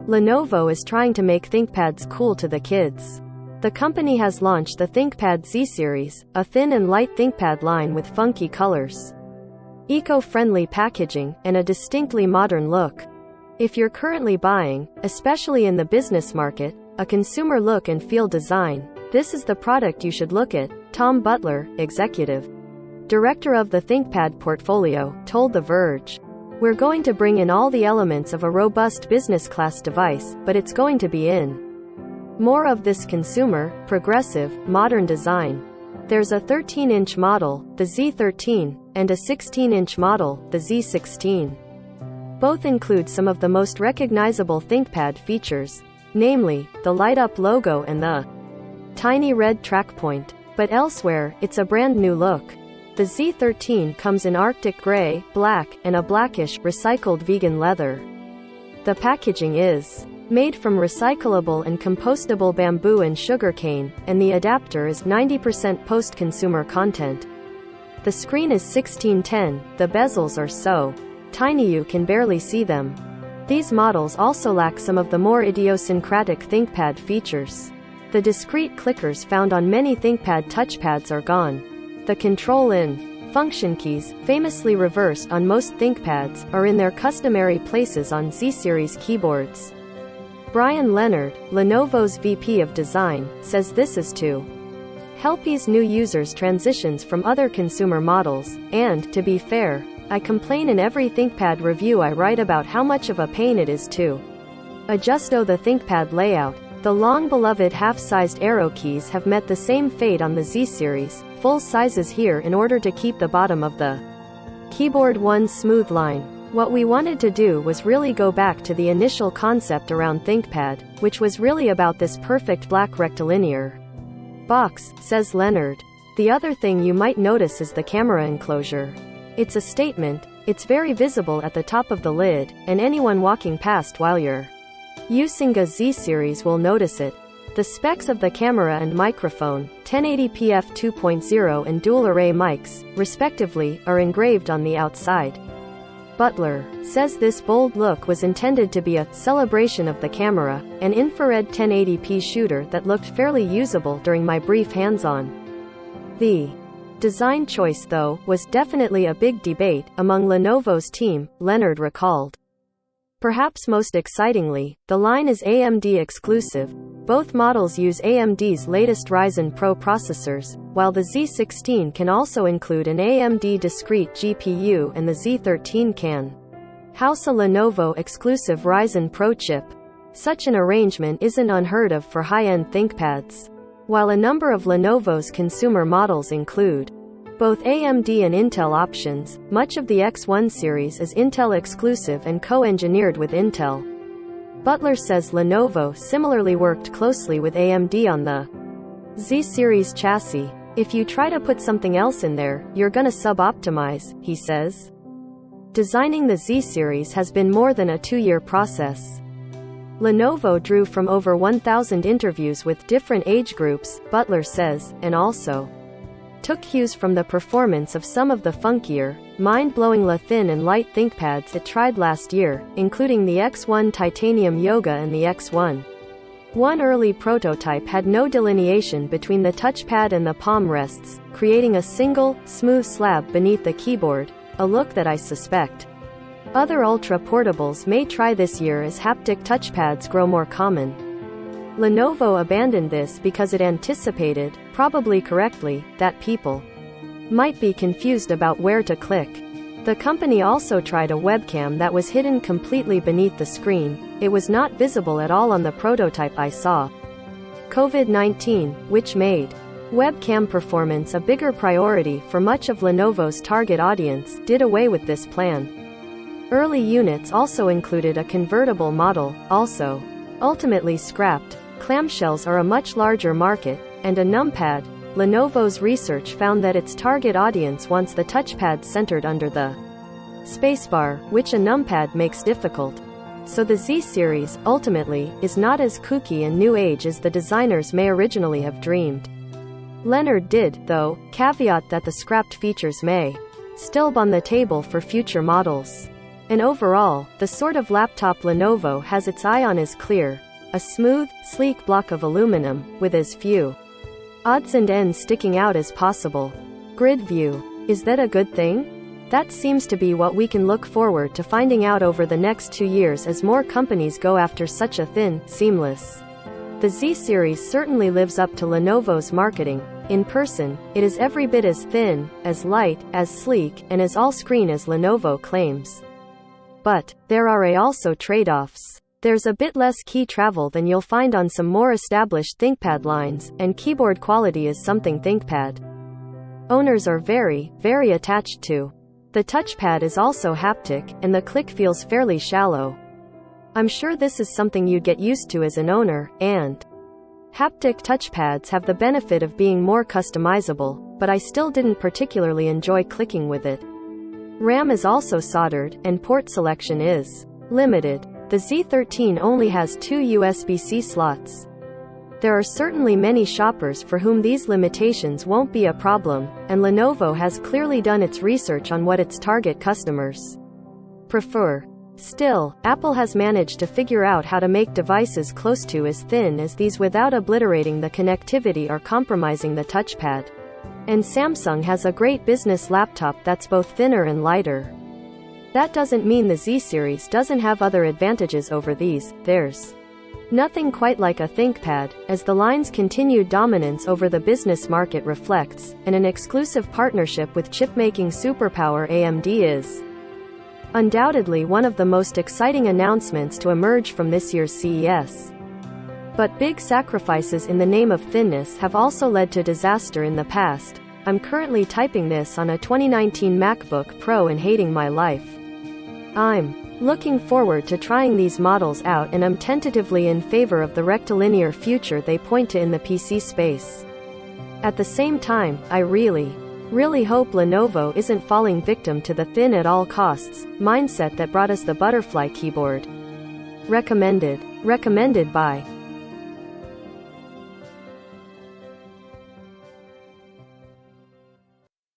Lenovo is trying to make ThinkPads cool to the kids. The company has launched the ThinkPad Z series, a thin and light ThinkPad line with funky colors, eco-friendly packaging, and a distinctly modern look. If you're currently buying, especially in the business market, a consumer look and feel design, this is the product you should look at, Tom Butler, executive director of the ThinkPad portfolio, told The Verge. We're going to bring in all the elements of a robust business-class device, but it's going to be in more of this consumer, progressive, modern design. There's a 13-inch model, the Z13, and a 16-inch model, the Z16. Both include some of the most recognizable ThinkPad features, namely, the light-up logo and the tiny red track point. But elsewhere, it's a brand new look. The Z13 comes in Arctic gray, black, and a blackish, recycled vegan leather. The packaging is made from recyclable and compostable bamboo and sugarcane, and the adapter is 90% post-consumer content. The screen is 16:10, the bezels are so tiny you can barely see them. These models also lack some of the more idiosyncratic ThinkPad features. The discrete clickers found on many ThinkPad touchpads are gone. The control and function keys, famously reversed on most ThinkPads, are in their customary places on Z-series keyboards. Brian Leonard, Lenovo's VP of Design, says this is to help ease new users' transitions from other consumer models, and, to be fair, I complain in every ThinkPad review I write about how much of a pain it is to adjust the ThinkPad layout. The long-beloved half-sized arrow keys have met the same fate on the Z-series, full sizes here in order to keep the bottom of the keyboard one smooth line. What we wanted to do was really go back to the initial concept around ThinkPad, which was really about this perfect black rectilinear box, says Leonard. The other thing you might notice is the camera enclosure. It's a statement, it's very visible at the top of the lid, and anyone walking past while you're using a Z-series will notice it. The specs of the camera and microphone, 1080p f2.0 and dual-array mics, respectively, are engraved on the outside. Butler says this bold look was intended to be a celebration of the camera, an infrared 1080p shooter that looked fairly usable during my brief hands-on. The design choice, though, was definitely a big debate among Lenovo's team, Leonard recalled. Perhaps most excitingly, the line is AMD exclusive. Both models use AMD's latest Ryzen Pro processors, while the Z16 can also include an AMD discrete GPU and the Z13 can house a Lenovo exclusive Ryzen Pro chip. Such an arrangement isn't unheard of for high-end ThinkPads. While a number of Lenovo's consumer models include both AMD and Intel options, much of the X1 series is Intel exclusive and co-engineered with Intel. Butler says Lenovo similarly worked closely with AMD on the Z-series chassis. If you try to put something else in there, you're gonna sub-optimize, he says. Designing the Z-series has been more than a 2-year process. Lenovo drew from over 1,000 interviews with different age groups, Butler says, and also took cues from the performance of some of the funkier, mind-blowingly thin and light ThinkPads it tried last year, including the X1 Titanium Yoga and the X1. One early prototype had no delineation between the touchpad and the palm rests, creating a single, smooth slab beneath the keyboard, a look that I suspect other ultra-portables may try this year as haptic touchpads grow more common. Lenovo abandoned this because it anticipated, probably correctly, that people might be confused about where to click. The company also tried a webcam that was hidden completely beneath the screen. It was not visible at all on the prototype I saw. COVID-19, which made webcam performance a bigger priority for much of Lenovo's target audience, did away with this plan. Early units also included a convertible model, also ultimately scrapped. Clamshells are a much larger market, and a numpad. Lenovo's research found that its target audience wants the touchpad centered under the spacebar, which a numpad makes difficult. So the Z-series, ultimately, is not as kooky and new age as the designers may originally have dreamed. Leonard did, though, caveat that the scrapped features may still be on the table for future models. And overall, the sort of laptop Lenovo has its eye on is clear. A smooth, sleek block of aluminum, with as few odds and ends sticking out as possible. Grid view. Is that a good thing? That seems to be what we can look forward to finding out over the next 2 years as more companies go after such a thin, seamless. The Z series certainly lives up to Lenovo's marketing. In person, it is every bit as thin, as light, as sleek, and as all-screen as Lenovo claims. But there are also trade-offs. There's a bit less key travel than you'll find on some more established ThinkPad lines, and keyboard quality is something ThinkPad owners are very, very attached to. The touchpad is also haptic, and the click feels fairly shallow. I'm sure this is something you'd get used to as an owner, and haptic touchpads have the benefit of being more customizable, but I still didn't particularly enjoy clicking with it. RAM is also soldered, and port selection is limited. The Z13 only has 2 USB-C slots. There are certainly many shoppers for whom these limitations won't be a problem, and Lenovo has clearly done its research on what its target customers prefer. Still, Apple has managed to figure out how to make devices close to as thin as these without obliterating the connectivity or compromising the touchpad. And Samsung has a great business laptop that's both thinner and lighter. That doesn't mean the Z series doesn't have other advantages over these. There's nothing quite like a ThinkPad, as the line's continued dominance over the business market reflects, and an exclusive partnership with chip-making superpower AMD is undoubtedly one of the most exciting announcements to emerge from this year's CES. But big sacrifices in the name of thinness have also led to disaster in the past. I'm currently typing this on a 2019 MacBook Pro and hating my life. I'm looking forward to trying these models out, and I'm tentatively in favor of the rectilinear future they point to in the PC space. At the same time, I really hope Lenovo isn't falling victim to the thin at all costs mindset that brought us the butterfly keyboard. Recommended by